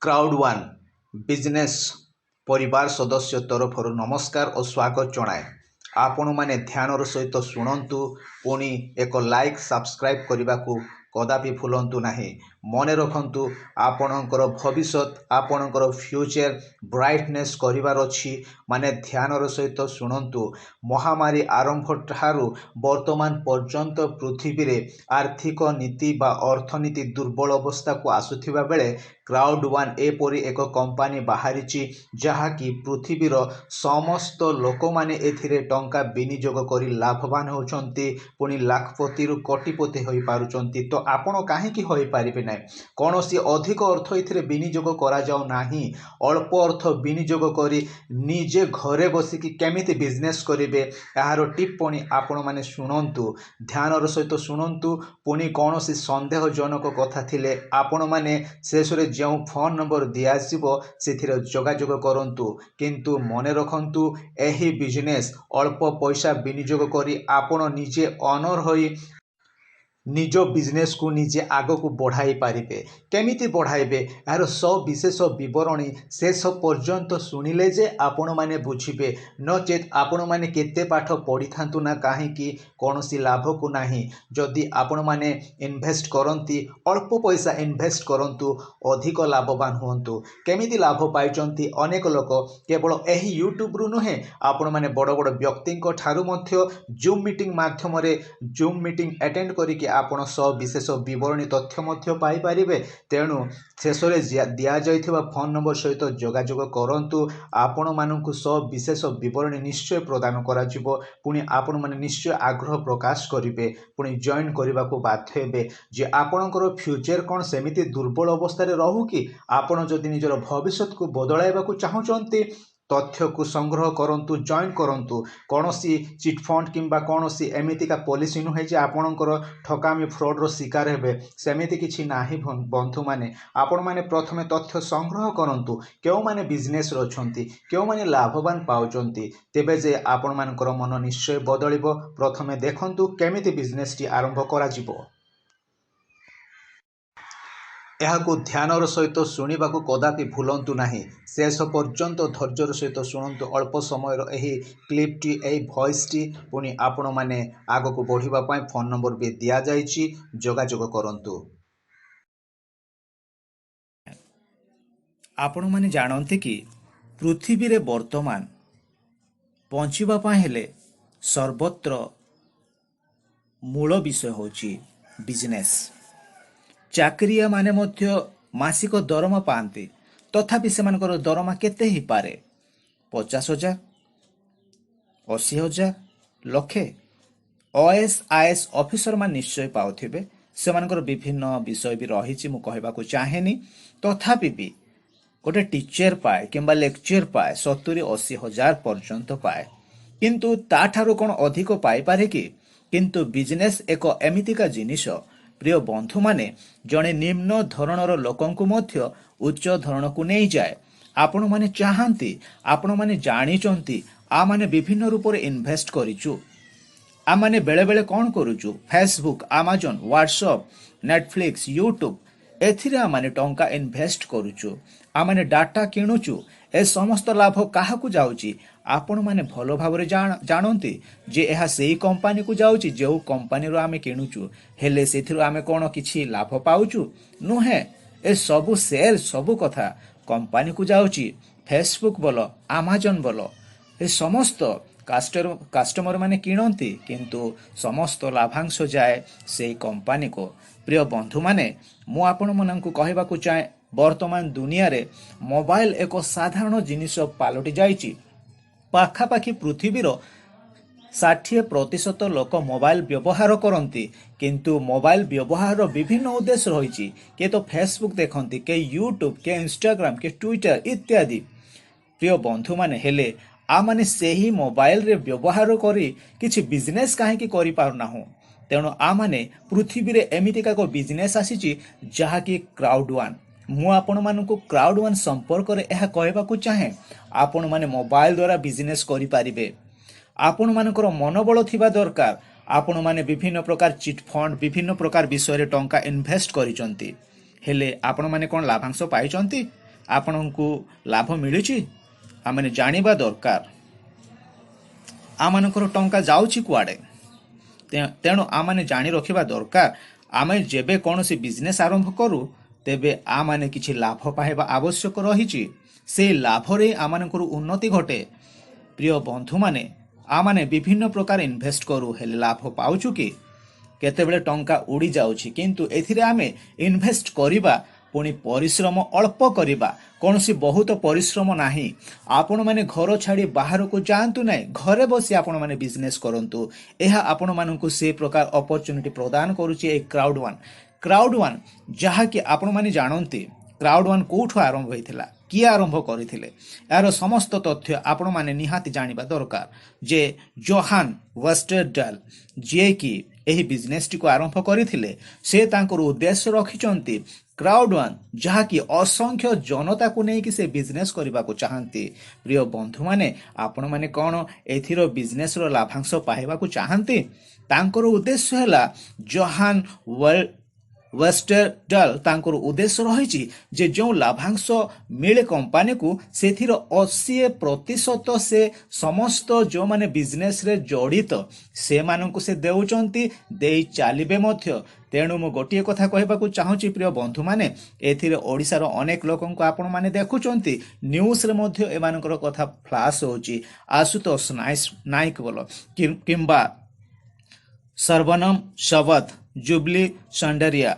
Crowd one business परिवार सदस्य तरफ नमस्कार और स्वागत जनाए। आपण मैंने ध्यान सहित शुणु पुणी एक लाइक सब्सक्राइब करने को कदापि भूलु ना। मन रखु आपणकर भविष्य आपणकर फ्यूचर ब्राइटनेस करिवार अछि। माने ध्यान सहित शुणु महामारी आरंभ ठारू वर्तमान पर्यंत पृथ्वी रे आर्थिक नीति बा अर्थनीति दुर्बल अवस्था को आसुथिबा बेले क्राउड वन एपरी एक कंपानी बाहरी जहाँकि पृथ्वीर समस्त लोक माने एथिरे टंका विनियोग करी लाभवान होचंती पुणी लाखपति रु कोटिपति होई पारुचंती। तो आपण काहेकि होई पारिबे नै? कौनसी अधिक अर्थ एथिरे विनियोग करा जाऊ नाही। अल्प अर्थ विनियोग करी निजे घरे बसिकी केमिति बिजनेस करिवे यार टिप्पणी आपण माने शुणंतु, ध्यान सहित शुणंतु। पुणी कौनसी संदेहजनक कथा थिले आपण माने शेषरे जो फोन नंबर दियाजिबो सेथिरे जोगाजोग करंतु। किंतु मने रखंतु एही बिजनेस अल्प पैसा विनियोग करी आपण निजे ऑनर होई निज बिजनेस को निजे आग को बढ़ाई पारिबे। केमिति बढ़ाइबे यार सब विशेष बरणी शेष पर्यंत शुणिले जे आपण माने बुझिबे। नचेत आपण माने केते पाठ पढ़ी थांतु ना कहीं कौन लाभ को नाही। जदि आपण माने इन्वेस्ट करंती अल्प पैसा इन्वेस्ट करंतु अधिक लाभवान हुंतु। केमिति लाभ पाइचंती अनेक लोक केवल एही यूट्यूब रु नुहे आपण माने बड़ बड़ व्यक्ति ठारू मध्य जूम मीटिंग माध्यम रे जूम मीटिंग अटेंड करिके आपण सब विशेष विवरणी तथ्य मध्य पाई पारिबे। तेणु शेषरे दिया जाइथिबा फोन नंबर सहित जोगाजोग करंतु। आपण मानकु सब विशेष विवरणी निश्चय प्रदान करा जिवो। पुणी आपण माने निश्चय आग्रह प्रकाश करिवे पुणी जॉइन करबा को बाध्य हेबे जे आपणकर फ्यूचर कोन सेमिति दुर्बल अवस्था रे रहू कि आपण जदि निजर भविष्य को बदलाइबा को चाहुचंती तथ्य को संग्रह करंतु, जॉइन करंतु। कौनसी चिटफंड किंबा कौनसी एमितिका पॉलिसी नुहे जे आपणकर ठकामी फ्रॉड रो शिकार हेबे सेमिति किछि नाही। बंधु माने आपण माने प्रथमे तथ्य संग्रह करंतु केउ माने बिजनेस रो छंती केउ माने लाभवान पाउचंती तेबे जे आपण मानकर मन निश्चय बदलिबो। प्रथमे देखंतु केमिति बिजनेस टी आरंभ करा जिवो। यहाकू ध्यानर सहित शुणा कदापि भूलु ना। शेष पर्यंत धैर्यर सहित शुणु। अल्प समय क्लिपटी यही भॉइसटी पुणी आपण मैंने आग को बढ़ापी फोन नंबर भी दि जाइए जोगाजोग करंतु। आपण मैंने जानते कि पृथ्वी रे वर्तमान बंचापी हेले सर्वत्र मूल विषय होची बिजनेस। चाकरिया माने मध्य मासिक दरमा पाते तथापि सेमानकर दरमा केते ही पारे 50,000 80,000 लक्षे। OSIS ऑफिसर मान निश्चय पाउथिबे। सेमानकर विभिन्न विषय भी रही मु कहबाकू चाहेनी। तथापि भी गोटे टीचर पाए किंबा लेक्चर पाए 70-80,000 पर्यंत पाए। किंतु ताठारू कौन अधिक पाई पारे कि? किंतु बिजनेस एक एमितिका जिनिस प्रिय बंधु माने जड़े निम्न धरणर लोकंकु मध्य उच्च धरण को नहीं जाए। आपण माने चाहती आपण माने जानिचंती आ माने विभिन्न रूप से इन्वेस्ट करिचु। आ माने बेले बेले कौन करुचु Facebook, Amazon, WhatsApp, Netflix, YouTube एथिरे आ माने टंका इन्वेस्ट करुचु। आ माने डाटा किणुचु। ए समस्त लाभ काहाकू जाउची? आपण माने भलो भावरे जानती जे एहा सेही कंपनी को जाउची जो कंपनी रो आमे किणुचु। हेले सेथिरो आमे कोन किछि लाभ पाउचु नुहे। ए सबु सेल सबु कथा कंपनी को जाउची। फेसबुक बोलो, अमेजन बोलो, ए समस्त कस्टमर माने किणती किंतु समस्त लाभांश जाए से कंपनी को। प्रिय बंधु माने मु आपण मनंकु कहबाकू चाहे वर्तमान दुनिया रे मोबाइल एक साधारण जिनिस पालटि जाइछि। पाखापाखि पृथ्वीर 60% लोक मोबाइल व्यवहार करती किंतु मोबाइल व्यवहार विभिन्न उद्देश्य रही। के तो फेसबुक देखती, के यूट्यूब, के इंस्टाग्राम, के ट्विटर इत्यादि। प्रिय बंधु माने हेले आ माने सेही मोबाइल रे व्यवहार करी किछि बिजनेस काहेकि करि पारुनाहु। तेणु आ माने पृथ्वी रे एमितिका को बिजनेस आसीछि जहाँकि क्राउड वन। मु आपण मानकु क्राउड वन संपर्क रे एहा कहबाकू चाहे आपण माने मोबाइल द्वारा बिजनेस करि पारिबे। आपण मानकर मनोबल थिबा दरकार। आपण माने विभिन्न प्रकार चिट फंड विभिन्न प्रकार विषय रे टंका इन्वेस्ट करिचंती हेले आपण माने कोन लाभांश पाइचंती? ଆପଣଙ୍କୁ ଲାଭ ମିଳୁଛି ଆମେ ଜାଣିବା ଦରକାର ଆମମାନଙ୍କର ଟଙ୍କା ଯାଉଛି କୁଆଡ଼େ। ତେଣୁ ଆମମାନେ ଜାଣି ରଖିବା ଦରକାର ଆମେ ଯେବେ କୌଣସି ବିଜନେସ୍ ଆରମ୍ଭ କରୁ ତେବେ ଆମମାନେ କିଛି ଲାଭ ପାଇବା ଆବଶ୍ୟକ ରହିଛି। ସେଇ ଲାଭରେ ଆମମାନଙ୍କର ଉନ୍ନତି ଘଟେ। ପ୍ରିୟ ବନ୍ଧୁମାନେ ଆମମାନେ ବିଭିନ୍ନ ପ୍ରକାର ଇନଭେଷ୍ଟ କରୁ ହେଲେ ଲାଭ ପାଉଛୁ କି? କେତେବେଳେ ଟଙ୍କା ଉଡ଼ି ଯାଉଛି। କିନ୍ତୁ ଏଥିରେ ଆମେ ଇନଭେଷ୍ଟ କରିବା ପୁଣି ପରିଶ୍ରମ ଅଳ୍ପ କରିବା, କୌଣସି ବହୁତ ପରିଶ୍ରମ ନାହିଁ। ଆପଣମାନେ ଘର ଛାଡ଼ି ବାହାରକୁ ଯାଆନ୍ତୁ ନାହିଁ, ଘରେ ବସି ଆପଣମାନେ ବିଜନେସ୍ କରନ୍ତୁ। ଏହା ଆପଣମାନଙ୍କୁ ସେ ପ୍ରକାର ଅପରଚ୍ୟୁନିଟି ପ୍ରଦାନ କରୁଛି ଏ କ୍ରାଉଡ୍ ୱାନ୍ ଯାହାକି ଆପଣମାନେ ଜାଣନ୍ତି କ୍ରାଉଡ୍ ୱାନ୍ କେଉଁଠୁ ଆରମ୍ଭ ହୋଇଥିଲା, କିଏ ଆରମ୍ଭ କରିଥିଲେ, ଏହାର ସମସ୍ତ ତଥ୍ୟ ଆପଣମାନେ ନିହାତି ଜାଣିବା ଦରକାର। ଯେ ଜୋହାନ ୱେଷ୍ଟରଡାଲ୍ ଯିଏକି ଏହି ବିଜନେସଟିକୁ ଆରମ୍ଭ କରିଥିଲେ ସେ ତାଙ୍କର ଉଦ୍ଦେଶ୍ୟ ରଖିଛନ୍ତି କ୍ରାଉଡ୍ ୱାନ୍ ଯାହାକି ଅସଂଖ୍ୟ ଜନତାକୁ ନେଇକି ସେ ବିଜନେସ୍ କରିବାକୁ ଚାହାନ୍ତି। ପ୍ରିୟ ବନ୍ଧୁମାନେ ଆପଣମାନେ କ'ଣ ଏଥିର ବିଜନେସ୍ର ଲାଭାଂଶ ପାଇବାକୁ ଚାହାନ୍ତି? ତାଙ୍କର ଉଦ୍ଦେଶ୍ୟ ହେଲା ଜୋହାନ ୱେଷ୍ଟରଡାଲ୍ ତାଙ୍କର ଉଦ୍ଦେଶ୍ୟ ରହିଛି ଯେ ଯେଉଁ ଲାଭାଂଶ ମିଳେ କମ୍ପାନୀକୁ ସେଥିର 80% ସେ ସମସ୍ତ ଯେଉଁମାନେ ବିଜନେସ୍ରେ ଜଡ଼ିତ ସେମାନଙ୍କୁ ସେ ଦେଉଛନ୍ତି, ଦେଇ ଚାଲିବେ ମଧ୍ୟ। ତେଣୁ ମୁଁ ଗୋଟିଏ କଥା କହିବାକୁ ଚାହୁଁଛି ପ୍ରିୟ ବନ୍ଧୁମାନେ ଏଥିରେ ଓଡ଼ିଶାର ଅନେକ ଲୋକଙ୍କୁ ଆପଣମାନେ ଦେଖୁଛନ୍ତି, ନ୍ୟୁଜ୍ରେ ମଧ୍ୟ ଏମାନଙ୍କର କଥା ଫ୍ଲାସ୍ ହେଉଛି। ଆଶୁତୋଷ ନାୟକ ବୋଲ କିମ୍ବା ସର୍ବନମ ସବତ, ଜୁବଲି ସଣ୍ଡରିଆ,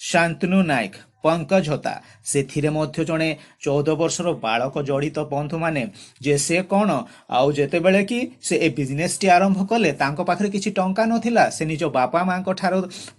ଶାନ୍ତନୁ ନାୟକ, ପଙ୍କଜ ହୋତା ସେଥିରେ ମଧ୍ୟ ଜଣେ 14 ବର୍ଷର ବାଳକ ଜଡ଼ିତ ବନ୍ଧୁମାନେ। ଯେ ସେ କ'ଣ ଆଉ ଯେତେବେଳେ କି ସେ ଏ ବିଜନେସ୍ଟି ଆରମ୍ଭ କଲେ ତାଙ୍କ ପାଖରେ କିଛି ଟଙ୍କା ନଥିଲା। ସେ ନିଜ ବାପା ମାଙ୍କ ଠାରୁ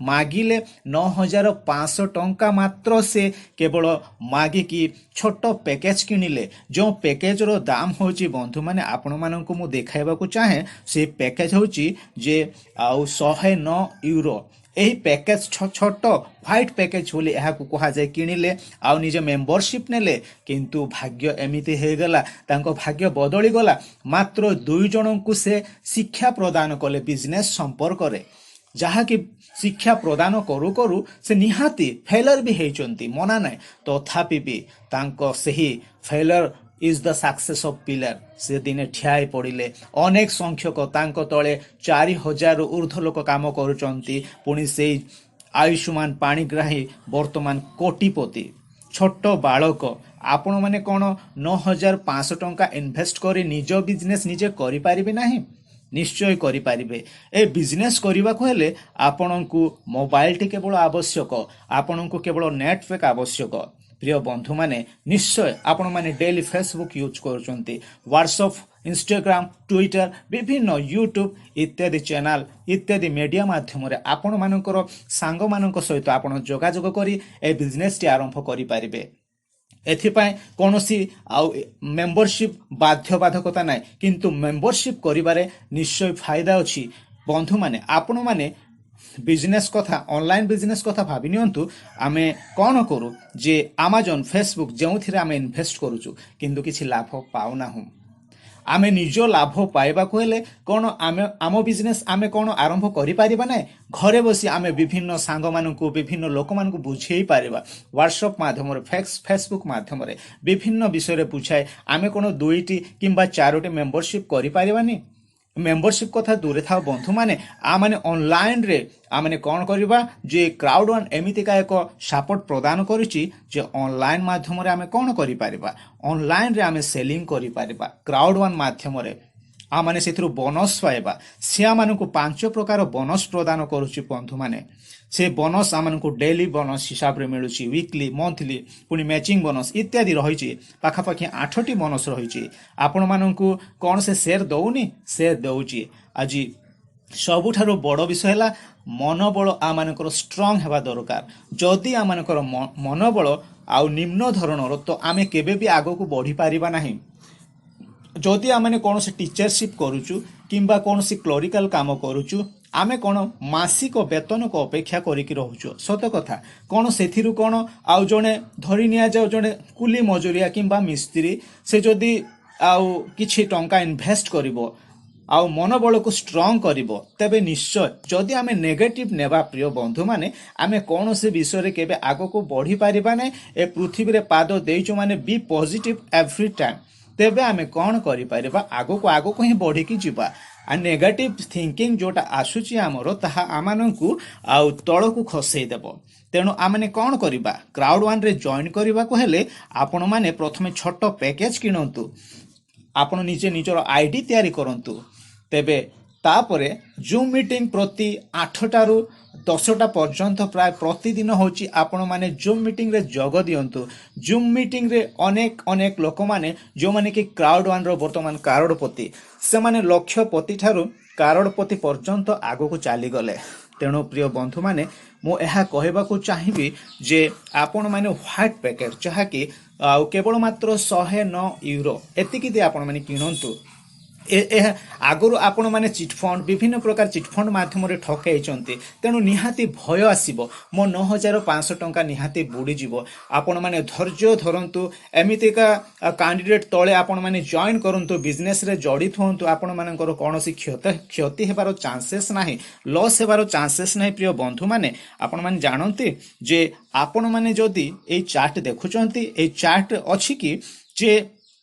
ମାଗିଲେ 9,500 ଟଙ୍କା ମାତ୍ର ସେ କେବଳ ମାଗିକି ଛୋଟ ପ୍ୟାକେଜ୍ କିଣିଲେ। ଯେଉଁ ପ୍ୟାକେଜ୍ର ଦାମ ହେଉଛି ବନ୍ଧୁମାନେ ଆପଣମାନଙ୍କୁ ମୁଁ ଦେଖାଇବାକୁ ଚାହେଁ। ସେ ପ୍ୟାକେଜ୍ ହେଉଛି ଯେ ଆଉ 109 ୟୁରୋ। ଏହି ପ୍ୟାକେଜ୍ ଛୋଟ ହ୍ୱାଇଟ୍ ପ୍ୟାକେଜ୍ ବୋଲି ଏହାକୁ କୁହାଯାଏ କିଣିଲେ ଆଉ ନିଜେ ମେମ୍ବରସିପ୍ ନେଲେ। କିନ୍ତୁ ଭାଗ୍ୟ ଏମିତି ହେଇଗଲା ତାଙ୍କ ଭାଗ୍ୟ ବଦଳିଗଲା। ମାତ୍ର 2 ଜଣଙ୍କୁ ସେ ଶିକ୍ଷା ପ୍ରଦାନ କଲେ ବିଜନେସ୍ ସମ୍ପର୍କରେ, ଯାହାକି ଶିକ୍ଷା ପ୍ରଦାନ କରୁ କରୁ ସେ ନିହାତି ଫେଲର ବି ହେଇଛନ୍ତି, ମନା ନାହିଁ। ତଥାପି ବି ତାଙ୍କ ସେହି failure is the success of pillar ସେ ଦିନେ ଠିଆ ହେଇ ପଡ଼ିଲେ। ଅନେକ ସଂଖ୍ୟକ ତାଙ୍କ ତଳେ 4,000ରୁ ଉର୍ଦ୍ଧ୍ୱ ଲୋକ କାମ କରୁଛନ୍ତି। ପୁଣି ସେଇ ଆୟୁଷ୍ମାନ ପାଣିଗ୍ରାହୀ ବର୍ତ୍ତମାନ କୋଟିପତି। ଛୋଟ ବାଳକ ଆପଣମାନେ କ'ଣ 9,500 ଟଙ୍କା ଇନଭେଷ୍ଟ କରି ନିଜ ବିଜନେସ୍ ନିଜେ କରିପାରିବେ ନାହିଁ? ନିଶ୍ଚୟ କରିପାରିବେ। ଏ ବିଜନେସ୍ କରିବାକୁ ହେଲେ ଆପଣଙ୍କୁ ମୋବାଇଲଟି କେବଳ ଆବଶ୍ୟକ, ଆପଣଙ୍କୁ କେବଳ ନେଟୱାର୍କ ଆବଶ୍ୟକ। ପ୍ରିୟ ବନ୍ଧୁମାନେ ନିଶ୍ଚୟ ଆପଣମାନେ ଡେଲି ଫେସବୁକ୍ ୟୁଜ୍ କରୁଛନ୍ତି, ହ୍ୱାଟ୍ସଆପ୍, ଇନଷ୍ଟାଗ୍ରାମ, ଟ୍ୱିଟର, ବିଭିନ୍ନ ୟୁଟ୍ୟୁବ୍ ଇତ୍ୟାଦି ଚ୍ୟାନେଲ ଇତ୍ୟାଦି ମିଡ଼ିଆ ମାଧ୍ୟମରେ ଆପଣମାନଙ୍କର ସାଙ୍ଗମାନଙ୍କ ସହିତ ଆପଣ ଯୋଗାଯୋଗ କରି ଏ ବିଜନେସ୍ଟି ଆରମ୍ଭ କରିପାରିବେ। ଏଥିପାଇଁ କୌଣସି ଆଉ ମେମ୍ବରସିପ୍ ବାଧ୍ୟବାଧକତା ନାହିଁ, କିନ୍ତୁ ମେମ୍ବରସିପ୍ କରିବାରେ ନିଶ୍ଚୟ ଫାଇଦା ଅଛି। ବନ୍ଧୁମାନେ ଆପଣମାନେ ବିଜନେସ୍ କଥା, ଅନଲାଇନ୍ ବିଜନେସ୍ କଥା ଭାବି ନିଅନ୍ତୁ। ଆମେ କ'ଣ କରୁ ଯେ ଆମାଜନ, ଫେସବୁକ୍ ଯେଉଁଥିରେ ଆମେ ଇନଭେଷ୍ଟ କରୁଛୁ କିନ୍ତୁ କିଛି ଲାଭ ପାଉନାହୁଁ। ଆମେ ନିଜ ଲାଭ ପାଇବାକୁ ହେଲେ କ'ଣ ଆମ ବିଜନେସ୍ ଆମେ କ'ଣ ଆରମ୍ଭ କରିପାରିବା ନାହିଁ? ଘରେ ବସି ଆମେ ବିଭିନ୍ନ ସାଙ୍ଗମାନଙ୍କୁ, ବିଭିନ୍ନ ଲୋକମାନଙ୍କୁ ବୁଝେଇ ପାରିବା। ହ୍ୱାଟ୍ସଆପ୍ ମାଧ୍ୟମରେ, ଫେସବୁକ୍ ମାଧ୍ୟମରେ ବିଭିନ୍ନ ବିଷୟରେ ବୁଝାଏ। ଆମେ କ'ଣ 2ଟି କିମ୍ବା 4ଟି ମେମ୍ବରସିପ୍ କରିପାରିବାନି? ମେମ୍ବରସିପ୍ କଥା ଦୂରେ ଥାଉ ବନ୍ଧୁମାନେ, ଆମମାନେ ଅନଲାଇନ୍ରେ ଆମେ କ'ଣ କରିବା ଯେ କ୍ରାଉଡ୍-ୱାନ୍ ଏମିତିକା ଏକ ସପୋର୍ଟ ପ୍ରଦାନ କରୁଛି ଯେ ଅନଲାଇନ୍ ମାଧ୍ୟମରେ ଆମେ କ'ଣ କରିପାରିବା, ଅନଲାଇନ୍ରେ ଆମେ ସେଲିଂ କରିପାରିବା। କ୍ରାଉଡ୍-ୱାନ୍ ମାଧ୍ୟମରେ ଆମମାନେ ସେଥିରୁ ବୋନସ୍ ପାଇବା। ସେ ଆମମାନଙ୍କୁ 5 ପ୍ରକାର ବୋନସ୍ ପ୍ରଦାନ କରୁଛି ବନ୍ଧୁମାନେ। ସେ ବୋନସ୍ ଆମମାନଙ୍କୁ ଡେଲି ବୋନସ୍ ହିସାବରେ ମିଳୁଛି, ୱିକଲି, ମନ୍ଥଲି, ପୁଣି ମ୍ୟାଚିଂ ବୋନସ୍ ଇତ୍ୟାଦି ରହିଛି। ପାଖାପାଖି 8ଟି ବୋନସ୍ ରହିଛି। ଆପଣମାନଙ୍କୁ କ'ଣ ସେ ସେୟାର ଦେଉନି? ସେ ଦେଉଛି। ଆଜି ସବୁଠାରୁ ବଡ଼ ବିଷୟ ହେଲା ମନୋବଳ ଆମମାନଙ୍କର ଷ୍ଟ୍ରଙ୍ଗ ହେବା ଦରକାର। ଯଦି ଆମମାନଙ୍କର ମନୋବଳ ଆଉ ନିମ୍ନ ଧରଣର ତ ଆମେ କେବେ ବି ଆଗକୁ ବଢ଼ିପାରିବା ନାହିଁ। ଯଦି ଆମେ କୌଣସି ଟିଚରସିପ୍ କରୁଛୁ କିମ୍ବା କୌଣସି କ୍ଲରିକାଲ କାମ କରୁଛୁ, ଆମେ କ'ଣ ମାସିକ ବେତନକୁ ଅପେକ୍ଷା କରିକି ରହୁଛୁ। ସତ କଥା, କ'ଣ ସେଥିରୁ କ'ଣ ଆଉ ଜଣେ ଧରି ନିଆଯାଉ ଜଣେ କୁଲି ମଜୁରିଆ କିମ୍ବା ମିସ୍ତ୍ରୀ, ସେ ଯଦି ଆଉ କିଛି ଟଙ୍କା ଇନଭେଷ୍ଟ କରିବ ଆଉ ମନୋବଳକୁ ଷ୍ଟ୍ରଙ୍ଗ କରିବ, ତେବେ ନିଶ୍ଚୟ ଯଦି ଆମେ ନେଗେଟିଭ ନେବା ପ୍ରିୟ ବନ୍ଧୁମାନେ, ଆମେ କୌଣସି ବିଷୟରେ କେବେ ଆଗକୁ ବଢ଼ିପାରିବା ନାହିଁ। ଏ ପୃଥିବୀରେ ପାଦ ଦେଇଛୁ ମାନେ ବି ପଜିଟିଭ ଏଭ୍ରି ଟାଇମ୍। ତେବେ ଆମେ କ'ଣ କରିପାରିବା, ଆଗକୁ ଆଗକୁ ହିଁ ବଢ଼ିକି ଯିବା। ଆଉ ନେଗେଟିଭ ଥିଙ୍କିଂ ଯେଉଁଟା ଆସୁଛି ଆମର, ତାହା ଆମମାନଙ୍କୁ ଆଉ ତଳକୁ ଖସେଇ ଦେବ। ତେଣୁ ଆମେ କ'ଣ କରିବା, କ୍ରାଉଡ୍ ୱାନ୍ରେ ଜଏନ୍ କରିବାକୁ ହେଲେ ଆପଣମାନେ ପ୍ରଥମେ ଛୋଟ ପ୍ୟାକେଜ କିଣନ୍ତୁ, ଆପଣ ନିଜର ଆଇଡି ତିଆରି କରନ୍ତୁ। ତେବେ ତାପରେ ଜୁମ୍ ମିଟିଂ ପ୍ରତି 8ଟାରୁ 10ଟା ପର୍ଯ୍ୟନ୍ତ ପ୍ରାୟ ପ୍ରତିଦିନ ହେଉଛି ଆପଣମାନେ ଜୁମ୍ ମିଟିଂରେ ଯୋଗ ଦିଅନ୍ତୁ। ଜୁମ୍ ମିଟିଂରେ ଅନେକ ଲୋକମାନେ ଯେଉଁମାନେ କି କ୍ରାଉଡ୍ ୱାନ୍ର ବର୍ତ୍ତମାନ କାରୋଡ଼ପତି, ସେମାନେ ଲକ୍ଷପତି ଠାରୁ କାରୋଡ଼ପତି ପର୍ଯ୍ୟନ୍ତ ଆଗକୁ ଚାଲିଗଲେ। ତେଣୁ ପ୍ରିୟ ବନ୍ଧୁମାନେ, ମୁଁ ଏହା କହିବାକୁ ଚାହିଁବି ଯେ ଆପଣମାନେ ହ୍ୱାଇଟ୍ ପ୍ୟାକେଟ୍, ଯାହାକି ଆଉ କେବଳ ମାତ୍ର 109 ୟୁରୋ ଏତିକି ଦେଇ ଆପଣମାନେ କିଣନ୍ତୁ। ଏହା ଆଗରୁ ଆପଣମାନେ ଚିଟଫଣ୍ଡ, ବିଭିନ୍ନ ପ୍ରକାର ଚିଟଫଣ୍ଡ ମାଧ୍ୟମରେ ଠକେଇଛନ୍ତି। ତେଣୁ ନିହାତି ଭୟ ଆସିବ, ମୋ 9,500 ଟଙ୍କା ନିହାତି ବୁଡ଼ିଯିବ। ଆପଣମାନେ ଧୈର୍ଯ୍ୟ ଧରନ୍ତୁ। ଏମିତିକା କ୍ୟାଣ୍ଡିଡେଟ୍ ତଳେ ଆପଣମାନେ ଜଏନ୍ କରନ୍ତୁ, ବିଜନେସ୍ରେ ଜଡ଼ିତ ହୁଅନ୍ତୁ। ଆପଣମାନଙ୍କର କୌଣସି କ୍ଷତି ହେବାର ଚାନ୍ସେସ୍ ନାହିଁ, ଲସ୍ ହେବାର ଚାନ୍ସେସ୍ ନାହିଁ। ପ୍ରିୟ ବନ୍ଧୁମାନେ, ଆପଣମାନେ ଜାଣନ୍ତି ଯେ ଆପଣମାନେ ଯଦି ଏଇ ଚାର୍ଟ ଦେଖୁଛନ୍ତି, ଏଇ ଚାର୍ଟ ଅଛି କି ଯେ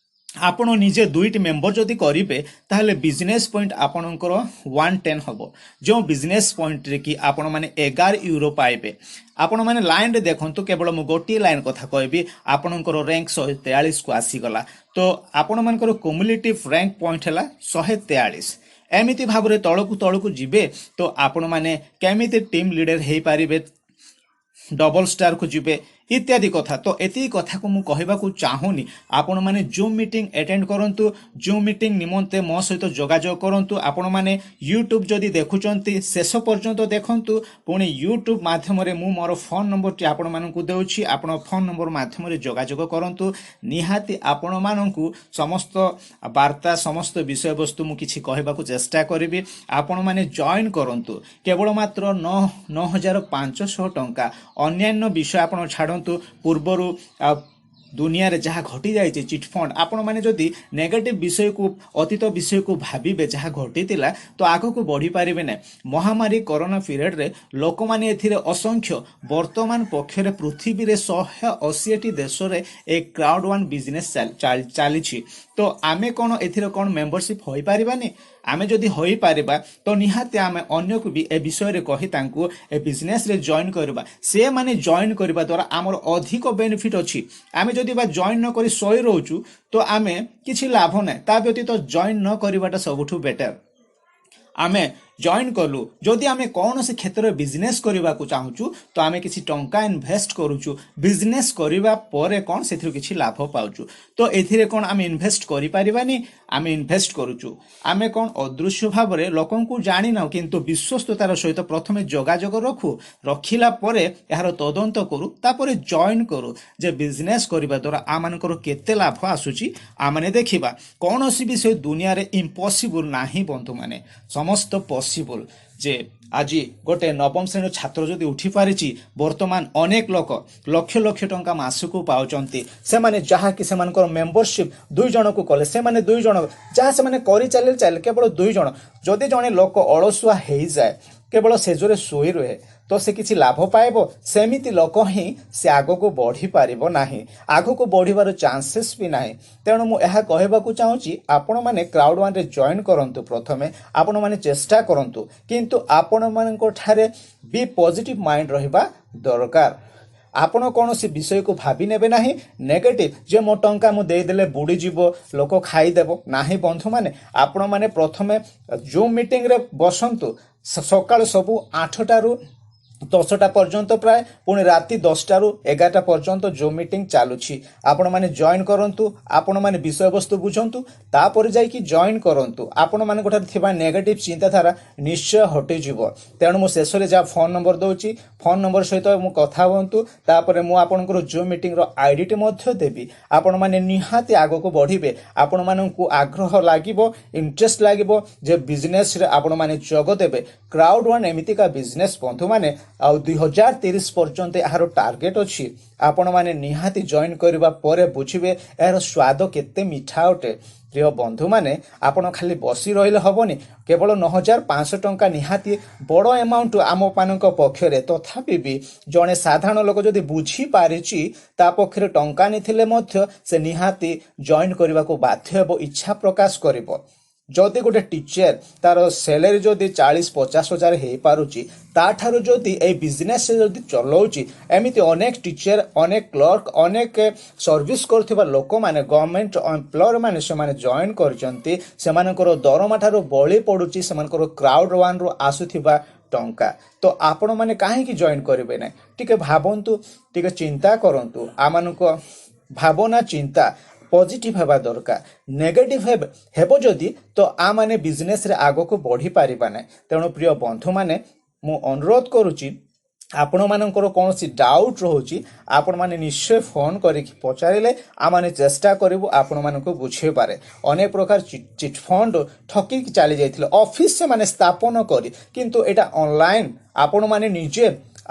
ଆପଣ ନିଜେ 2ଟି ମେମ୍ବର ଯଦି କରିବେ, ତାହେଲେ ବିଜନେସ୍ ପଏଣ୍ଟ ଆପଣଙ୍କର 110 ହେବ। ଯେଉଁ ବିଜନେସ୍ ପଏଣ୍ଟରେ କି ଆପଣମାନେ 11 ୟୁରୋ ପାଇବେ। ଆପଣମାନେ ଲାଇନ୍ରେ ଦେଖନ୍ତୁ, କେବଳ ମୁଁ ଗୋଟିଏ ଲାଇନ୍ କଥା କହିବି, ଆପଣଙ୍କର ର୍ୟାଙ୍କ 143କୁ ଆସିଗଲା। ତ ଆପଣମାନଙ୍କର କୁମୁଲେଟିଭ୍ ର୍ୟାଙ୍କ ପଏଣ୍ଟ ହେଲା 143। ଏମିତି ଭାବରେ ତଳକୁ ଯିବେ ତ ଆପଣମାନେ କେମିତି ଟିମ୍ ଲିଡର ହେଇପାରିବେ, ଡବଲ ଷ୍ଟାରକୁ ଯିବେ, ଇତ୍ୟାଦି କଥା। ତ ଏତିକି କଥାକୁ ମୁଁ କହିବାକୁ ଚାହୁଁନି। ଆପଣମାନେ ଜୁମ୍ ମିଟିଂ ଆଟେଣ୍ଡ କରନ୍ତୁ, ଜୁମ୍ ମିଟିଂ ନିମନ୍ତେ ମୋ ସହିତ ଯୋଗାଯୋଗ କରନ୍ତୁ। ଆପଣମାନେ ୟୁଟ୍ୟୁବ୍ ଯଦି ଦେଖୁଛନ୍ତି, ଶେଷ ପର୍ଯ୍ୟନ୍ତ ଦେଖନ୍ତୁ। ପୁଣି ୟୁଟ୍ୟୁବ୍ ମାଧ୍ୟମରେ ମୁଁ ମୋର ଫୋନ୍ ନମ୍ବରଟି ଆପଣମାନଙ୍କୁ ଦେଉଛି, ଆପଣ ଫୋନ୍ ନମ୍ବର ମାଧ୍ୟମରେ ଯୋଗାଯୋଗ କରନ୍ତୁ। ନିହାତି ଆପଣମାନଙ୍କୁ ସମସ୍ତ ବାର୍ତ୍ତା, ସମସ୍ତ ବିଷୟବସ୍ତୁ ମୁଁ କିଛି କହିବାକୁ ଚେଷ୍ଟା କରିବି। ଆପଣମାନେ ଜଏନ୍ କରନ୍ତୁ। କେବଳ ମାତ୍ର 9,500 ଟଙ୍କା। ଅନ୍ୟାନ୍ୟ ବିଷୟ ଆପଣ ଛାଡ଼ନ୍ତୁ। ପୂର୍ବରୁ ଦୁନିଆରେ ଯାହା ଘଟିଯାଇଛି ଚିଟଫଣ୍ଡ, ଆପଣମାନେ ଯଦି ନେଗେଟିଭ୍ ବିଷୟକୁ, ଅତୀତ ବିଷୟକୁ ଭାବିବେ ଯାହା ଘଟିଥିଲା, ତ ଆଗକୁ ବଢ଼ିପାରିବେ ନାହିଁ। ମହାମାରୀ କରୋନା ପିରିୟଡ଼ରେ ଲୋକମାନେ ଏଥିରେ ଅସଂଖ୍ୟ, ବର୍ତ୍ତମାନ ପକ୍ଷରେ ପୃଥିବୀରେ 180ଟି ଦେଶରେ ଏ କ୍ରାଉଡ୍ ୱାନ୍ ବିଜନେସ୍ ଚାଲିଛି। ତ ଆମେ କ'ଣ ଏଥିରେ କ'ଣ ମେମ୍ବରସିପ୍ ହୋଇପାରିବାନି? ଆମେ ଯଦି ହୋଇପାରିବା ତ ନିହାତି ଆମେ ଅନ୍ୟକୁ ବି ଏ ବିଷୟରେ କହି ତାଙ୍କୁ ଏ ବିଜନେସ୍ରେ ଜଏନ୍ କରିବା। ସେମାନେ ଜଏନ୍ କରିବା ଦ୍ୱାରା ଆମର ଅଧିକ ବେନିଫିଟ୍ ଅଛି। ଆମେ ଯଦି ବା ଜଏନ୍ ନ କରି ଶୋଇ ରହୁଛୁ ତ ଆମେ କିଛି ଲାଭ ନାହିଁ। ତା ବ୍ୟତୀତ ଜଏନ୍ ନ କରିବାଟା ସବୁଠୁ ବେଟର। ଆମେ ଜଏନ୍ କଲୁ, ଯଦି ଆମେ କୌଣସି କ୍ଷେତ୍ରରେ ବିଜନେସ୍ କରିବାକୁ ଚାହୁଁଛୁ ତ ଆମେ କିଛି ଟଙ୍କା ଇନଭେଷ୍ଟ କରୁଛୁ। ବିଜନେସ୍ କରିବା ପରେ କ'ଣ ସେଥିରୁ କିଛି ଲାଭ ପାଉଛୁ। ତ ଏଥିରେ କ'ଣ ଆମେ ଇନଭେଷ୍ଟ କରିପାରିବାନି? ଆମେ ଇନଭେଷ୍ଟ କରୁଛୁ। ଆମେ କ'ଣ ଅଦୃଶ୍ୟ ଭାବରେ ଲୋକଙ୍କୁ ଜାଣିନାହୁଁ, କିନ୍ତୁ ବିଶ୍ୱସ୍ତତାର ସହିତ ପ୍ରଥମେ ଯୋଗାଯୋଗ ରଖିଲା ପରେ ଏହାର ତଦନ୍ତ କରୁ, ତାପରେ ଜଏନ୍ କରୁ ଯେ ବିଜନେସ୍ କରିବା ଦ୍ୱାରା ଆମମାନଙ୍କର କେତେ ଲାଭ ଆସୁଛି ଆମମାନେ ଦେଖିବା। କୌଣସି ବିଷୟ ଦୁନିଆରେ ଇମ୍ପସିବୁଲ୍ ନାହିଁ ବନ୍ଧୁମାନେ, ସମସ୍ତ ପସିବୁଲ। ଯେ ଆଜି ଗୋଟେ ନବମ ଶ୍ରେଣୀର ଛାତ୍ର ଯଦି ଉଠି ପାରିଛି, ବର୍ତ୍ତମାନ ଅନେକ ଲୋକ ଲକ୍ଷ ଲକ୍ଷ ଟଙ୍କା ମାସକୁ ପାଉଛନ୍ତି। ସେମାନେ ଯାହାକି ସେମାନଙ୍କର ମେମ୍ବରସିପ୍ 2 ଜଣକୁ କଲେ, ସେମାନେ 2 ଜଣ ଯାହା ସେମାନେ କରିଚାଲିଲେ କେବଳ 2 ଜଣ। ଯଦି ଜଣେ ଲୋକ ଅଳସୁଆ ହେଇଯାଏ, କେବଳ ସେଜରେ ଶୋଇ ରୁହେ, ତ ସେ କିଛି ଲାଭ ପାଇବ? ସେମିତି ଲୋକ ହିଁ ସେ ଆଗକୁ ବଢ଼ିପାରିବ ନାହିଁ, ଆଗକୁ ବଢ଼ିବାର ଚାନ୍ସେସ୍ ବି ନାହିଁ। ତେଣୁ ମୁଁ ଏହା କହିବାକୁ ଚାହୁଁଛି, ଆପଣମାନେ କ୍ରାଉଡ୍ ୱାନ୍ରେ ଜଏନ୍ କରନ୍ତୁ। ପ୍ରଥମେ ଆପଣମାନେ ଚେଷ୍ଟା କରନ୍ତୁ, କିନ୍ତୁ ଆପଣମାନଙ୍କ ଠାରେ ବି ପଜିଟିଭ୍ ମାଇଣ୍ଡ ରହିବା ଦରକାର। ଆପଣ କୌଣସି ବିଷୟକୁ ଭାବି ନେବେ ନାହିଁ ନେଗେଟିଭ୍, ଯେ ମୋ ଟଙ୍କା ମୁଁ ଦେଇଦେଲେ ବୁଡ଼ିଯିବ, ଲୋକ ଖାଇଦେବ। ନାହିଁ ବନ୍ଧୁମାନେ, ଆପଣମାନେ ପ୍ରଥମେ ଜୁମ୍ ମିଟିଂରେ ବସନ୍ତୁ। ସକାଳୁ ସବୁ 8ଟାରୁ 10ଟା ପର୍ଯ୍ୟନ୍ତ ପ୍ରାୟ, ପୁଣି ରାତି 10ଟାରୁ 11ଟା ପର୍ଯ୍ୟନ୍ତ ଜୁମ୍ ମିଟିଂ ଚାଲୁଛି। ଆପଣମାନେ ଜଏନ୍ କରନ୍ତୁ, ଆପଣମାନେ ବିଷୟବସ୍ତୁ ବୁଝନ୍ତୁ, ତାପରେ ଯାଇକି ଜଏନ୍ କରନ୍ତୁ। ଆପଣମାନଙ୍କଠାରେ ଥିବା ନେଗେଟିଭ୍ ଚିନ୍ତାଧାରା ନିଶ୍ଚୟ ହଟିଯିବ। ତେଣୁ ମୁଁ ଶେଷରେ ଯାହା ଫୋନ୍ ନମ୍ବର ଦେଉଛି, ଫୋନ୍ ନମ୍ବର ସହିତ ମୁଁ କଥା ହୁଅନ୍ତୁ। ତାପରେ ମୁଁ ଆପଣଙ୍କର ଜୁମ୍ ମିଟିଂର ଆଇଡିଟି ମଧ୍ୟ ଦେବି। ଆପଣମାନେ ନିହାତି ଆଗକୁ ବଢ଼ିବେ। ଆପଣମାନଙ୍କୁ ଆଗ୍ରହ ଲାଗିବ, ଇଣ୍ଟରେଷ୍ଟ ଲାଗିବ ଯେ ବିଜନେସ୍ରେ ଆପଣମାନେ ଯୋଗ ଦେବେ। କ୍ରାଉଡ୍ ୱାନ୍ ଏମିତିକା ବିଜନେସ୍ ବନ୍ଧୁମାନେ, ଆଉ 2030 ପର୍ଯ୍ୟନ୍ତ ଏହାର ଟାର୍ଗେଟ୍ ଅଛି। ଆପଣମାନେ ନିହାତି ଜଏନ୍ କରିବା ପରେ ବୁଝିବେ ଏହାର ସ୍ୱାଦ କେତେ ମିଠା ଅଟେ। ପ୍ରିୟ ବନ୍ଧୁମାନେ, ଆପଣ ଖାଲି ବସି ରହିଲେ ହେବନି। କେବଳ 9,500 ଟଙ୍କା ନିହାତି ବଡ଼ ଆମାଉଣ୍ଟ ଆମମାନଙ୍କ ପକ୍ଷରେ, ତଥାପି ବି ଜଣେ ସାଧାରଣ ଲୋକ ଯଦି ବୁଝିପାରିଛି ତା ପକ୍ଷରେ ଟଙ୍କା ନେଇଥିଲେ ମଧ୍ୟ ସେ ନିହାତି ଜଏନ୍ କରିବାକୁ ବାଧ୍ୟ ହେବ, ଇଚ୍ଛା ପ୍ରକାଶ କରିବ। ଯଦି ଗୋଟେ ଟିଚର ତାର ସାଲାରୀ ଯଦି 40-50 ହଜାର ହେଇପାରୁଛି, ତାଠାରୁ ଯଦି ଏଇ ବିଜନେସ୍ ଯଦି ଚଲାଉଛି, ଏମିତି ଅନେକ ଟିଚର, ଅନେକ କ୍ଲର୍କ, ଅନେକ ସର୍ଭିସ୍ କରୁଥିବା ଲୋକମାନେ, ଗଭର୍ଣ୍ଣମେଣ୍ଟ ଏମ୍ପ୍ଲୟର ମାନେ ସେମାନେ ଜଏନ୍ କରିଛନ୍ତି, ସେମାନଙ୍କର ଦରମା ଠାରୁ ବଳି ପଡ଼ୁଛି ସେମାନଙ୍କର କ୍ରାଉଡ୍ ୱାନ୍ରୁ ଆସୁଥିବା ଟଙ୍କା। ତ ଆପଣମାନେ କାହିଁକି ଜଏନ୍ କରିବେ ନାହିଁ? ଟିକେ ଭାବନ୍ତୁ, ଟିକେ ଚିନ୍ତା କରନ୍ତୁ। ଆମମାନଙ୍କ ଭାବନା ଚିନ୍ତା ପଜିଟିଭ ହେବା ଦରକାର। ନେଗେଟିଭ ହେବ ଯଦି ତ ଆମମାନେ ବିଜନେସ୍ରେ ଆଗକୁ ବଢ଼ିପାରିବା ନାହିଁ। ତେଣୁ ପ୍ରିୟ ବନ୍ଧୁମାନେ, ମୁଁ ଅନୁରୋଧ କରୁଛି, ଆପଣମାନଙ୍କର କୌଣସି ଡାଉଟ୍ ରହୁଛି ଆପଣମାନେ ନିଶ୍ଚୟ ଫୋନ୍ କରିକି ପଚାରିଲେ ଆମମାନେ ଚେଷ୍ଟା କରିବୁ ଆପଣମାନଙ୍କୁ ବୁଝେଇବାରେ। ଅନେକ ପ୍ରକାର ଚିଟ୍ ଫଣ୍ଡ ଠକିକି ଚାଲି ଯାଇଥିଲେ, ଅଫିସ୍ ସେମାନେ ସ୍ଥାପନ କରି, କିନ୍ତୁ ଏଇଟା ଅନଲାଇନ୍ ଆପଣମାନେ ନିଜେ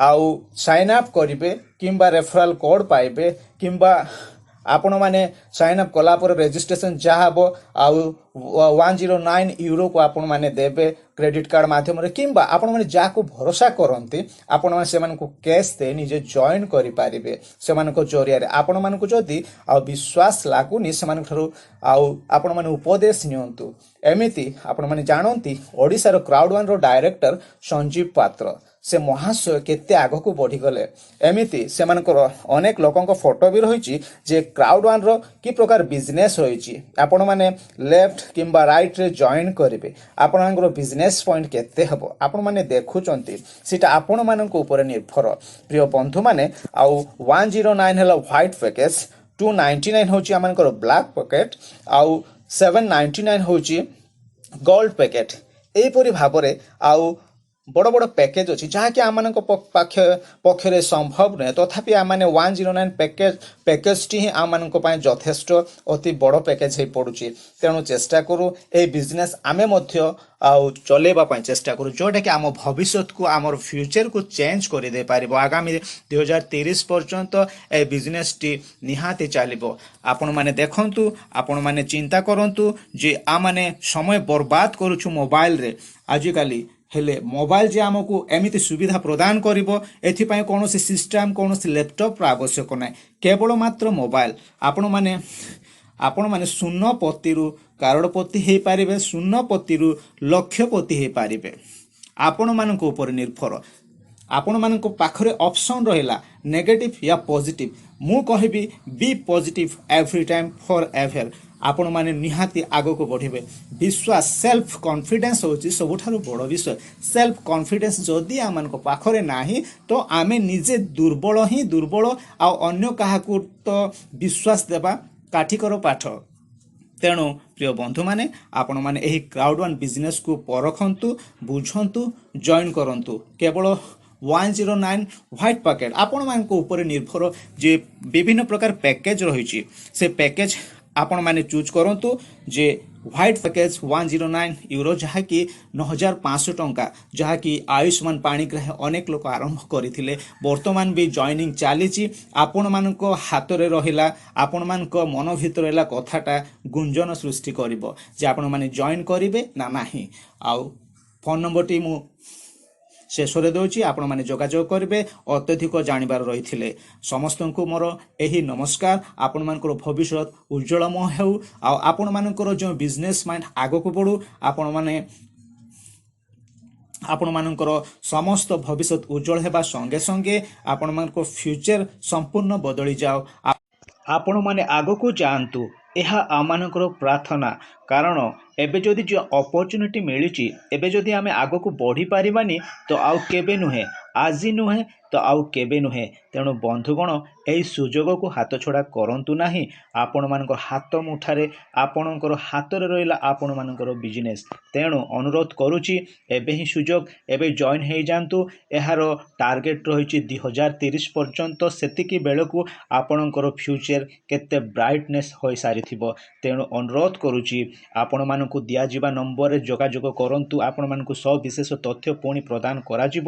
ଆଉ ସାଇନ୍ ଅପ୍ କରିବେ କିମ୍ବା ରେଫରାଲ୍ କୋଡ଼୍ ପାଇବେ, କିମ୍ବା ଆପଣମାନେ ସାଇନ୍ ଅପ୍ କଲା ପରେ ରେଜିଷ୍ଟ୍ରେସନ୍ ଯାହା ହେବ ଆଉ 109 ୟୁରୋକୁ ଆପଣମାନେ ଦେବେ କ୍ରେଡ଼ିଟ୍ କାର୍ଡ଼ ମାଧ୍ୟମରେ, କିମ୍ବା ଆପଣମାନେ ଯାହାକୁ ଭରସା କରନ୍ତି ଆପଣମାନେ ସେମାନଙ୍କୁ କ୍ୟାସ୍ ଦେଇ ନିଜେ ଜଏନ୍ କରିପାରିବେ ସେମାନଙ୍କ ଜରିଆରେ। ଆପଣମାନଙ୍କୁ ଯଦି ଆଉ ବିଶ୍ୱାସ ଲାଗୁନି ସେମାନଙ୍କଠାରୁ ଆଉ ଆପଣମାନେ ଉପଦେଶ ନିଅନ୍ତୁ। ଏମିତି ଆପଣମାନେ ଜାଣନ୍ତି ଓଡ଼ିଶାର କ୍ରାଉଡ୍ ୱାନ୍ର ଡାଇରେକ୍ଟର ସଞ୍ଜୀବ ପାତ୍ର, ସେ ମହାଶୟ କେତେ ଆଗକୁ ବଢ଼ିଗଲେ। ଏମିତି ସେମାନଙ୍କର ଅନେକ ଲୋକଙ୍କ ଫଟୋ ବି ରହିଛି ଯେ କ୍ରାଉଡ୍ ୱାନ୍ର କି ପ୍ରକାର ବିଜନେସ୍ ରହିଛି। ଆପଣମାନେ ଲେଫ୍ଟ କିମ୍ବା ରାଇଟ୍ରେ ଜଏନ୍ କରିବେ, ଆପଣଙ୍କର ବିଜନେସ୍ ପଏଣ୍ଟ କେତେ ହେବ ଆପଣମାନେ ଦେଖୁଛନ୍ତି, ସେଇଟା ଆପଣମାନଙ୍କ ଉପରେ ନିର୍ଭର। ପ୍ରିୟ ବନ୍ଧୁମାନେ, ଆଉ 109 ହେଲା ହ୍ୱାଇଟ୍ ପ୍ୟାକେଜ୍, 299 ହେଉଛି ଆମମାନଙ୍କର ବ୍ଲାକ୍ ପ୍ୟାକେଟ୍, ଆଉ 799 ହେଉଛି ଗୋଲ୍ଡ ପ୍ୟାକେଟ୍। ଏହିପରି ଭାବରେ ଆଉ ବଡ଼ ବଡ଼ ପ୍ୟାକେଜ୍ ଅଛି ଯାହାକି ଆମମାନଙ୍କ ପକ୍ଷରେ ସମ୍ଭବ ନୁହେଁ, ତଥାପି ଆମମାନେ 109 ପ୍ୟାକେଜ୍ଟି ହିଁ ଆମମାନଙ୍କ ପାଇଁ ଯଥେଷ୍ଟ ଅତି ବଡ଼ ପ୍ୟାକେଜ୍ ହେଇପଡ଼ୁଛି। ତେଣୁ ଚେଷ୍ଟା କରୁ ଏହି ବିଜନେସ୍ ଆମେ ମଧ୍ୟ ଆଉ ଚଲେଇବା ପାଇଁ ଚେଷ୍ଟା କରୁ, ଯେଉଁଟାକି ଆମ ଭବିଷ୍ୟତକୁ, ଆମର ଫ୍ୟୁଚରକୁ ଚେଞ୍ଜ କରିଦେଇପାରିବ। ଆଗାମୀ 2030 ପର୍ଯ୍ୟନ୍ତ ଏହି ବିଜନେସ୍ଟି ନିହାତି ଚାଲିବ। ଆପଣମାନେ ଦେଖନ୍ତୁ, ଆପଣମାନେ ଚିନ୍ତା କରନ୍ତୁ ଯେ ଆମମାନେ ସମୟ ବର୍ବାଦ କରୁଛୁ ମୋବାଇଲରେ ଆଜିକାଲି, ହେଲେ ମୋବାଇଲ ଯେ ଆମକୁ ଏମିତି ସୁବିଧା ପ୍ରଦାନ କରିବ ଏଥିପାଇଁ କୌଣସି ସିଷ୍ଟମ୍, କୌଣସି ଲ୍ୟାପଟପ୍ର ଆବଶ୍ୟକ ନାହିଁ, କେବଳ ମାତ୍ର ମୋବାଇଲ। ଆପଣମାନେ ଶୂନ୍ୟପତିରୁ କାରୋଡ଼ପତି ହେଇପାରିବେ, ଶୂନ୍ୟପତିରୁ ଲକ୍ଷପତି ହେଇପାରିବେ। ଆପଣମାନଙ୍କ ଉପରେ ନିର୍ଭର। ଆପଣମାନଙ୍କ ପାଖରେ ଅପସନ୍ ରହିଲା ନେଗେଟିଭ୍ ୟା ପଜିଟିଭ୍। ମୁଁ କହିବି be positive every time for ever. ଆପଣମାନେ ନିହାତି ଆଗକୁ ବଢ଼ିବେ। ବିଶ୍ୱାସ, ସେଲ୍ଫ କନଫିଡେନ୍ସ ହେଉଛି ସବୁଠାରୁ ବଡ଼ ବିଷୟ। ସେଲ୍ଫ କନଫିଡେନ୍ସ ଯଦି ଆମମାନଙ୍କ ପାଖରେ ନାହିଁ ତ ଆମେ ନିଜେ ଦୁର୍ବଳ ହିଁ ଦୁର୍ବଳ, ଆଉ ଅନ୍ୟ କାହାକୁ ତ ବିଶ୍ୱାସ ଦେବା କାଠିକର ପାଠ। ତେଣୁ ପ୍ରିୟ ବନ୍ଧୁମାନେ, ଆପଣମାନେ ଏହି କ୍ରାଉଡ୍ ୱାନ୍ ବିଜନେସ୍କୁ ପରଖନ୍ତୁ, ବୁଝନ୍ତୁ, ଜଏନ୍ କରନ୍ତୁ। କେବଳ 109 ହ୍ୱାଇଟ୍ ପ୍ୟାକେଟ୍ ଆପଣମାନଙ୍କ ଉପରେ ନିର୍ଭର ଯେ ବିଭିନ୍ନ ପ୍ରକାର ପ୍ୟାକେଜ୍ ରହିଛି, ସେ ପ୍ୟାକେଜ୍ ଆପଣମାନେ ଚୁଜ୍ କରନ୍ତୁ। ଯେ ହ୍ୱାଇଟ୍ ପ୍ୟାକେଜ୍ 109 ୟୁରୋ, ଯାହାକି 9,500 ଟଙ୍କା, ଯାହାକି ଆୟୁଷ୍ମାନ ପାଣିଗ୍ରାହୀ ଅନେକ ଲୋକ ଆରମ୍ଭ କରିଥିଲେ, ବର୍ତ୍ତମାନ ବି ଜଏନିଂ ଚାଲିଛି। ଆପଣମାନଙ୍କ ହାତରେ ରହିଲା, ଆପଣମାନଙ୍କ ମନ ଭିତରେ ରହିଲା କଥାଟା ଗୁଞ୍ଜନ ସୃଷ୍ଟି କରିବ ଯେ ଆପଣମାନେ ଜଏନ୍ କରିବେ ନା ନାହିଁ। ଆଉ ଫୋନ୍ ନମ୍ବରଟି ମୁଁ ଶେଷରେ ଦେଉଛି, ଆପଣମାନେ ଯୋଗାଯୋଗ କରିବେ ଅତ୍ୟଧିକ ଜାଣିବାର ରହିଥିଲେ। ସମସ୍ତଙ୍କୁ ମୋର ଏହି ନମସ୍କାର। ଆପଣମାନଙ୍କର ଭବିଷ୍ୟତ ଉଜ୍ଜଳମୟ ହେଉ, ଆଉ ଆପଣମାନଙ୍କର ଯେଉଁ ବିଜନେସ୍ ମାଇଣ୍ଡ ଆଗକୁ ବଢ଼ୁ। ଆପଣମାନଙ୍କର ସମସ୍ତ ଭବିଷ୍ୟତ ଉଜ୍ଜଳ ହେବା ସଙ୍ଗେ ସଙ୍ଗେ ଆପଣମାନଙ୍କ ଫ୍ୟୁଚର ସମ୍ପୂର୍ଣ୍ଣ ବଦଳି ଯାଉ। ଆପଣମାନେ ଆଗକୁ ଯାଆନ୍ତୁ, ଏହା ଆମମାନଙ୍କର ପ୍ରାର୍ଥନା। କାରଣ ଏବେ ଯଦି ଯେଉଁ ଅପରଚ୍ୟୁନିଟି ମିଳିଛି, ଏବେ ଯଦି ଆମେ ଆଗକୁ ବଢ଼ିପାରିବାନି ତ ଆଉ କେବେ ନୁହେଁ, ଆଜି ନୁହେଁ ତ ଆଉ କେବେ ନୁହେଁ। ତେଣୁ ବନ୍ଧୁଗଣ, ଏହି ସୁଯୋଗକୁ ହାତଛଡ଼ା କରନ୍ତୁ ନାହିଁ। ଆପଣମାନଙ୍କ ହାତ ମୁଠାରେ, ଆପଣଙ୍କର ହାତରେ ରହିଲା ଆପଣମାନଙ୍କର ବିଜନେସ୍। ତେଣୁ ଅନୁରୋଧ କରୁଛି, ଏବେ ହିଁ ସୁଯୋଗ, ଏବେ ଜଏନ୍ ହେଇଯାଆନ୍ତୁ। ଏହାର ଟାର୍ଗେଟ୍ ରହିଛି 2030 ପର୍ଯ୍ୟନ୍ତ। ସେତିକି ବେଳକୁ ଆପଣଙ୍କର ଫ୍ୟୁଚର କେତେ ବ୍ରାଇଟନେସ୍ ହୋଇସାରିଥିବ। ତେଣୁ ଅନୁରୋଧ କରୁଛି, ଆପଣମାନଙ୍କୁ ଦିଆଯିବା ନମ୍ବରରେ ଯୋଗାଯୋଗ କରନ୍ତୁ। ଆପଣମାନଙ୍କୁ ସବିଶେଷ ତଥ୍ୟ ପୁଣି ପ୍ରଦାନ କରାଯିବ।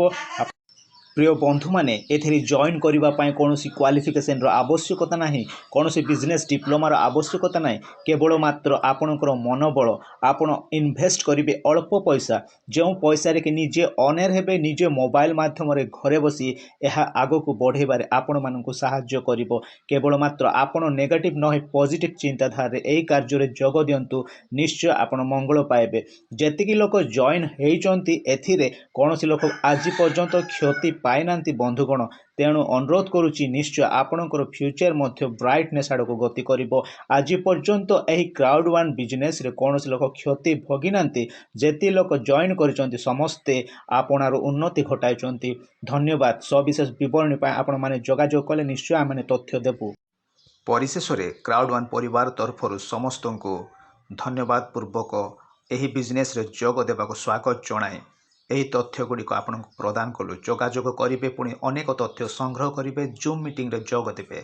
প্রিয় বন্ধুମାନେ ଏଥିରେ ଜଏନ୍ କରିବା ପାଇଁ କୌଣସି କ୍ୱାଲିଫିକେସନର ଆବଶ୍ୟକତା ନାହିଁ, କୌଣସି ବିଜନେସ୍ ଡିପ୍ଲୋମାର ଆବଶ୍ୟକତା ନାହିଁ। କେବଳ ମାତ୍ର ଆପଣଙ୍କର ମନୋବଳ, ଆପଣ ଇନଭେଷ୍ଟ କରିବେ ଅଳ୍ପ ପଇସା, ଯେଉଁ ପଇସାରେ କି ନିଜେ ଅନର ହେବେ, ନିଜେ ମୋବାଇଲ ମାଧ୍ୟମରେ ଘରେ ବସି ଏହା ଆଗକୁ ବଢ଼େଇବାରେ ଆପଣମାନଙ୍କୁ ସାହାଯ୍ୟ କରିବ। କେବଳ ମାତ୍ର ଆପଣ ନେଗେଟିଭ୍ ନହେଇ ପଜିଟିଭ୍ ଚିନ୍ତାଧାରାରେ ଏହି କାର୍ଯ୍ୟରେ ଯୋଗ ଦିଅନ୍ତୁ, ନିଶ୍ଚୟ ଆପଣ ମଙ୍ଗଳ ପାଇବେ। ଯେତିକି ଲୋକ ଜଏନ୍ ହେଇଛନ୍ତି ଏଥିରେ କୌଣସି ଲୋକ ଆଜି ପର୍ଯ୍ୟନ୍ତ କ୍ଷତି ପାଇନାହାନ୍ତି ବନ୍ଧୁଗଣ। ତେଣୁ ଅନୁରୋଧ କରୁଛି, ନିଶ୍ଚୟ ଆପଣଙ୍କର ଫ୍ୟୁଚର ମଧ୍ୟ ବ୍ରାଇଟନେସ୍ ଆଡ଼କୁ ଗତି କରିବ। ଆଜି ପର୍ଯ୍ୟନ୍ତ ଏହି କ୍ରାଉଡ୍1 ବିଜନେସ୍ରେ କୌଣସି ଲୋକ କ୍ଷତି ଭୋଗିନାହାନ୍ତି। ଯେତିକି ଲୋକ ଜଏନ୍ କରିଛନ୍ତି ସମସ୍ତେ ଆପଣାର ଉନ୍ନତି ଘଟାଇଛନ୍ତି। ଧନ୍ୟବାଦ। ସବିଶେଷ ବିବରଣୀ ପାଇଁ ଆପଣମାନେ ଯୋଗାଯୋଗ କଲେ ନିଶ୍ଚୟ ଆମେ ତଥ୍ୟ ଦେବୁ। ପରିଶେଷରେ କ୍ରାଉଡ୍1 ପରିବାର ତରଫରୁ ସମସ୍ତଙ୍କୁ ଧନ୍ୟବାଦ ପୂର୍ବକ ଏହି ବିଜନେସ୍ରେ ଯୋଗ ଦେବାକୁ ସ୍ୱାଗତ ଜଣାଏ। ଏହି ତଥ୍ୟଗୁଡ଼ିକ ଆପଣଙ୍କୁ ପ୍ରଦାନ କଲୁ। ଯୋଗାଯୋଗ କରିବେ, ପୁଣି ଅନେକ ତଥ୍ୟ ସଂଗ୍ରହ କରିବେ, ଜୁମ୍ ମିଟିଂରେ ଯୋଗ ଦେବେ।